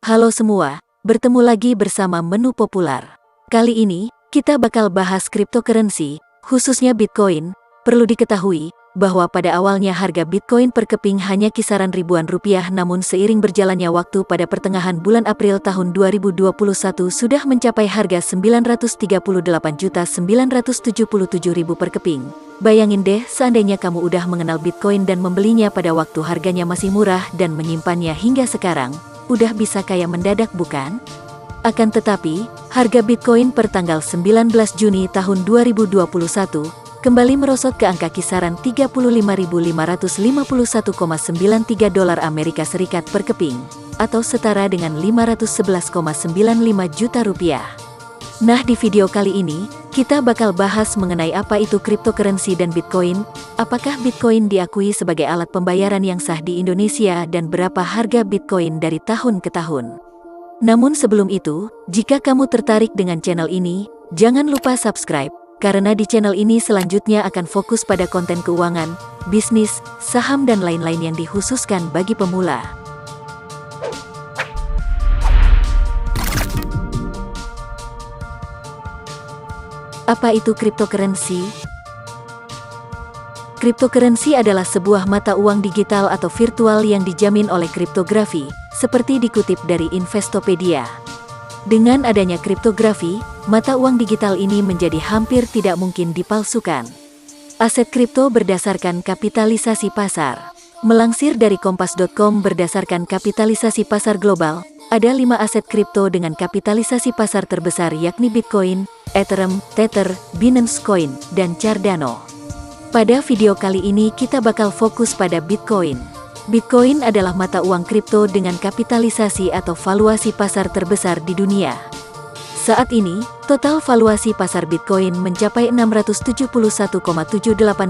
Halo semua, bertemu lagi bersama Menu Popular. Kali ini, kita bakal bahas cryptocurrency, khususnya Bitcoin. Perlu diketahui bahwa pada awalnya harga Bitcoin per keping hanya kisaran ribuan rupiah, namun seiring berjalannya waktu pada pertengahan bulan April tahun 2021 sudah mencapai harga 938.977.000 per keping. Bayangin deh seandainya kamu udah mengenal Bitcoin dan membelinya pada waktu harganya masih murah dan menyimpannya hingga sekarang. Udah bisa kaya mendadak bukan? Akan tetapi, harga Bitcoin per tanggal 19 Juni tahun 2021 kembali merosot ke angka kisaran 35.551,93 dolar Amerika Serikat per keping, atau setara dengan 511,95 juta rupiah. Nah, di video kali ini, kita bakal bahas mengenai apa itu cryptocurrency dan Bitcoin, apakah Bitcoin diakui sebagai alat pembayaran yang sah di Indonesia dan berapa harga Bitcoin dari tahun ke tahun. Namun sebelum itu, jika kamu tertarik dengan channel ini, jangan lupa subscribe, karena di channel ini selanjutnya akan fokus pada konten keuangan, bisnis, saham dan lain-lain yang dikhususkan bagi pemula. Apa itu cryptocurrency? Cryptocurrency adalah sebuah mata uang digital atau virtual yang dijamin oleh kriptografi, seperti dikutip dari Investopedia. Dengan adanya kriptografi, mata uang digital ini menjadi hampir tidak mungkin dipalsukan. Aset kripto berdasarkan kapitalisasi pasar. Melansir dari kompas.com, berdasarkan kapitalisasi pasar global, ada 5 aset kripto dengan kapitalisasi pasar terbesar, yakni Bitcoin, Ethereum, Tether, Binance Coin, dan Cardano. Pada video kali ini kita bakal fokus pada Bitcoin. Bitcoin adalah mata uang kripto dengan kapitalisasi atau valuasi pasar terbesar di dunia. Saat ini, total valuasi pasar Bitcoin mencapai 671,78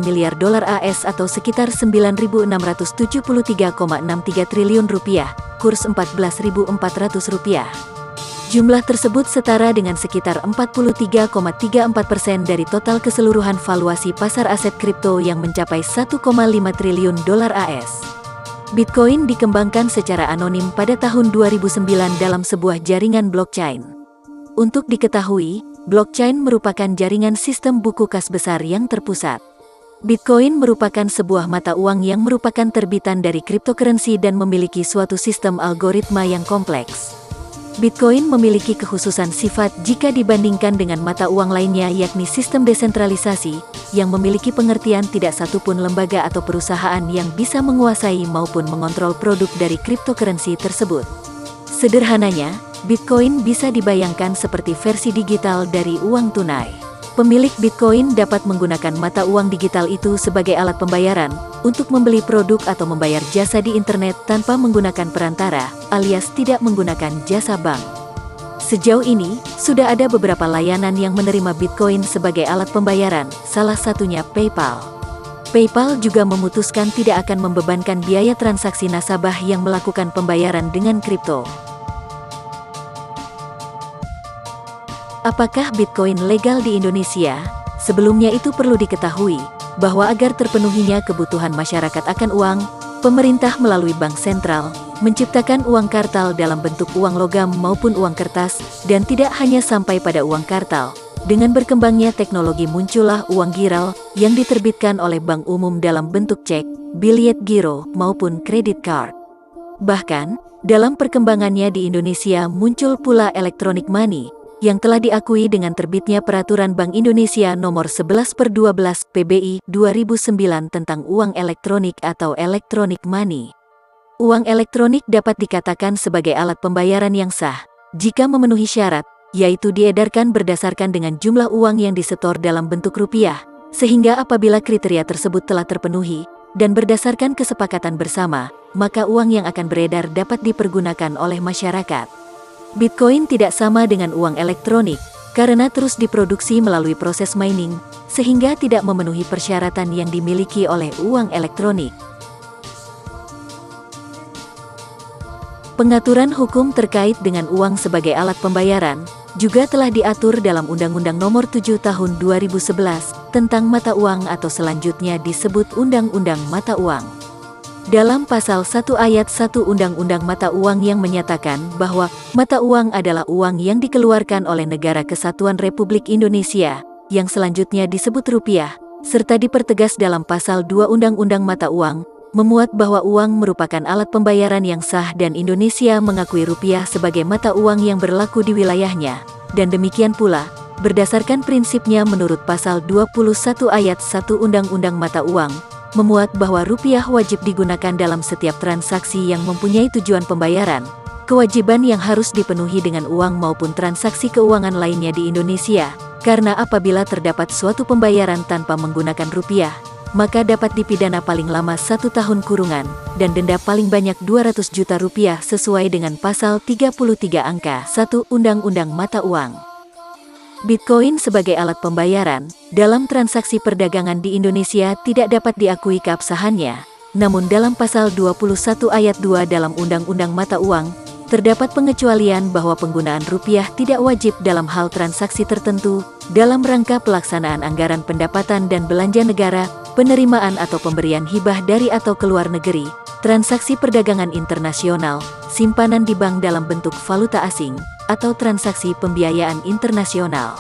miliar dolar AS atau sekitar 9.673,63 triliun rupiah, kurs Rp14.400. Jumlah tersebut setara dengan sekitar 43,34% dari total keseluruhan valuasi pasar aset kripto yang mencapai 1,5 triliun dolar AS. Bitcoin dikembangkan secara anonim pada tahun 2009 dalam sebuah jaringan blockchain. Untuk diketahui, blockchain merupakan jaringan sistem buku kas besar yang terpusat. Bitcoin merupakan sebuah mata uang yang merupakan terbitan dari cryptocurrency dan memiliki suatu sistem algoritma yang kompleks. Bitcoin memiliki kekhususan sifat jika dibandingkan dengan mata uang lainnya, yakni sistem desentralisasi, yang memiliki pengertian tidak satupun lembaga atau perusahaan yang bisa menguasai maupun mengontrol produk dari cryptocurrency tersebut. Sederhananya, Bitcoin bisa dibayangkan seperti versi digital dari uang tunai. Pemilik Bitcoin dapat menggunakan mata uang digital itu sebagai alat pembayaran, untuk membeli produk atau membayar jasa di internet tanpa menggunakan perantara, alias tidak menggunakan jasa bank. Sejauh ini, sudah ada beberapa layanan yang menerima Bitcoin sebagai alat pembayaran, salah satunya PayPal. PayPal juga memutuskan tidak akan membebankan biaya transaksi nasabah yang melakukan pembayaran dengan kripto. Apakah Bitcoin legal di Indonesia? Sebelumnya itu perlu diketahui bahwa agar terpenuhinya kebutuhan masyarakat akan uang, pemerintah melalui bank sentral menciptakan uang kartal dalam bentuk uang logam maupun uang kertas, dan tidak hanya sampai pada uang kartal. Dengan berkembangnya teknologi muncullah uang giral yang diterbitkan oleh bank umum dalam bentuk cek, biliet giro, maupun kredit card. Bahkan, dalam perkembangannya di Indonesia muncul pula electronic money, yang telah diakui dengan terbitnya Peraturan Bank Indonesia Nomor 11/12 PBI 2009 tentang uang elektronik atau electronic money. Uang elektronik dapat dikatakan sebagai alat pembayaran yang sah, jika memenuhi syarat, yaitu diedarkan berdasarkan dengan jumlah uang yang disetor dalam bentuk rupiah, sehingga apabila kriteria tersebut telah terpenuhi, dan berdasarkan kesepakatan bersama, maka uang yang akan beredar dapat dipergunakan oleh masyarakat. Bitcoin tidak sama dengan uang elektronik, karena terus diproduksi melalui proses mining, sehingga tidak memenuhi persyaratan yang dimiliki oleh uang elektronik. Pengaturan hukum terkait dengan uang sebagai alat pembayaran juga telah diatur dalam Undang-Undang Nomor 7 Tahun 2011 tentang mata uang atau selanjutnya disebut Undang-Undang Mata Uang. dalam pasal 1 ayat 1 Undang-Undang Mata Uang yang menyatakan bahwa mata uang adalah uang yang dikeluarkan oleh Negara Kesatuan Republik Indonesia, yang selanjutnya disebut rupiah, serta dipertegas dalam pasal 2 Undang-Undang Mata Uang, memuat bahwa uang merupakan alat pembayaran yang sah dan Indonesia mengakui rupiah sebagai mata uang yang berlaku di wilayahnya, dan demikian pula, berdasarkan prinsipnya menurut pasal 21 ayat 1 Undang-Undang Mata Uang, memuat bahwa rupiah wajib digunakan dalam setiap transaksi yang mempunyai tujuan pembayaran, kewajiban yang harus dipenuhi dengan uang maupun transaksi keuangan lainnya di Indonesia, karena apabila terdapat suatu pembayaran tanpa menggunakan rupiah, maka dapat dipidana paling lama 1 tahun kurungan, dan denda paling banyak 200 juta rupiah sesuai dengan pasal 33 angka 1 Undang-Undang Mata Uang. Bitcoin sebagai alat pembayaran, dalam transaksi perdagangan di Indonesia tidak dapat diakui keabsahannya, namun dalam pasal 21 ayat 2 dalam Undang-Undang Mata Uang, terdapat pengecualian bahwa penggunaan rupiah tidak wajib dalam hal transaksi tertentu, dalam rangka pelaksanaan anggaran pendapatan dan belanja negara, penerimaan atau pemberian hibah dari atau keluar negeri, transaksi perdagangan internasional, simpanan di bank dalam bentuk valuta asing, atau transaksi pembiayaan internasional.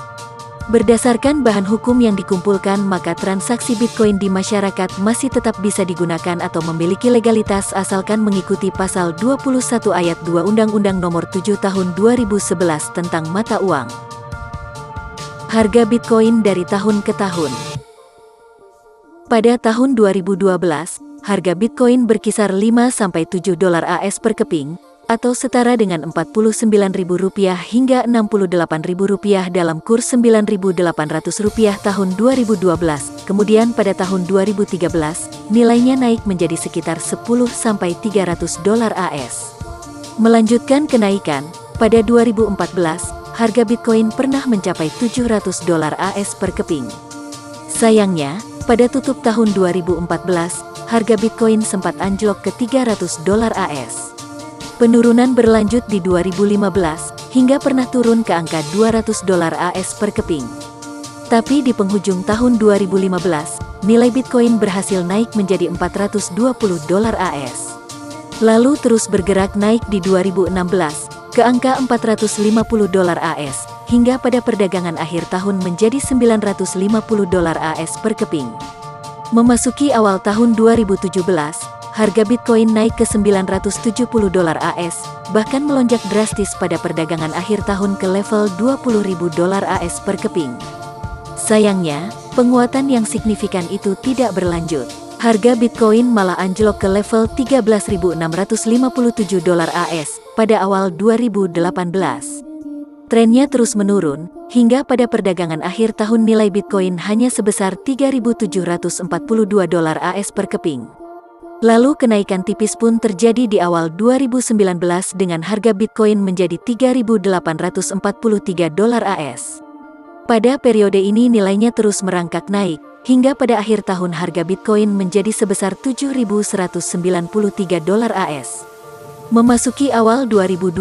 Berdasarkan bahan hukum yang dikumpulkan, maka transaksi Bitcoin di masyarakat masih tetap bisa digunakan atau memiliki legalitas asalkan mengikuti pasal 21 ayat 2 Undang-Undang Nomor 7 Tahun 2011 tentang mata uang. Harga Bitcoin dari tahun ke tahun. Pada tahun 2012, harga Bitcoin berkisar 5-7 dolar AS per keping, atau setara dengan Rp49.000 hingga Rp68.000 dalam kurs Rp9.800 tahun 2012. Kemudian pada tahun 2013, nilainya naik menjadi sekitar 10-300 dolar AS. Melanjutkan kenaikan, pada 2014, harga Bitcoin pernah mencapai 700 dolar AS per keping. Sayangnya, pada tutup tahun 2014, harga Bitcoin sempat anjlok ke 300 dolar AS. Penurunan berlanjut di 2015, hingga pernah turun ke angka 200 dolar AS per keping. Tapi di penghujung tahun 2015, nilai Bitcoin berhasil naik menjadi 420 dolar AS. Lalu terus bergerak naik di 2016, ke angka 450 dolar AS, hingga pada perdagangan akhir tahun menjadi 950 dolar AS per keping. Memasuki awal tahun 2017, harga Bitcoin naik ke 970 dolar AS, bahkan melonjak drastis pada perdagangan akhir tahun ke level 20.000 dolar AS per keping. Sayangnya, penguatan yang signifikan itu tidak berlanjut. Harga Bitcoin malah anjlok ke level 13.657 dolar AS pada awal 2018. Trennya terus menurun, hingga pada perdagangan akhir tahun nilai Bitcoin hanya sebesar 3.742 dolar AS per keping. Lalu kenaikan tipis pun terjadi di awal 2019 dengan harga Bitcoin menjadi 3.843 dolar AS. Pada periode ini nilainya terus merangkak naik, hingga pada akhir tahun harga Bitcoin menjadi sebesar 7.193 dolar AS. Memasuki awal 2020,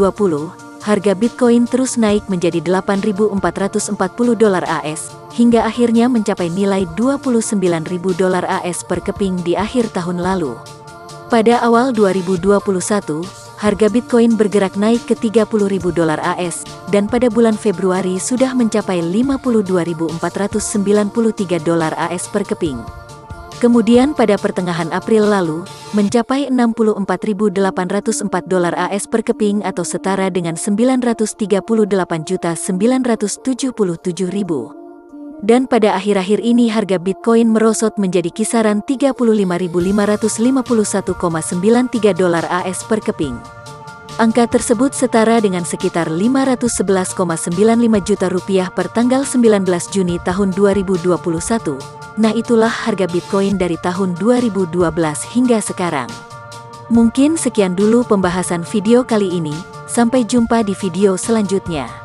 harga Bitcoin terus naik menjadi 8.440 dolar AS, hingga akhirnya mencapai nilai 29.000 dolar AS per keping di akhir tahun lalu. Pada awal 2021, harga Bitcoin bergerak naik ke 30.000 dolar AS, dan pada bulan Februari sudah mencapai 52.493 dolar AS per keping. Kemudian pada pertengahan April lalu, mencapai 64.804 dolar AS per keping atau setara dengan 938.977.000. Dan pada akhir-akhir ini harga Bitcoin merosot menjadi kisaran 35.551,93 dolar AS per keping. Angka tersebut setara dengan sekitar 511,95 juta rupiah per tanggal 19 Juni tahun 2021. Nah, itulah harga Bitcoin dari tahun 2012 hingga sekarang. Mungkin sekian dulu pembahasan video kali ini, sampai jumpa di video selanjutnya.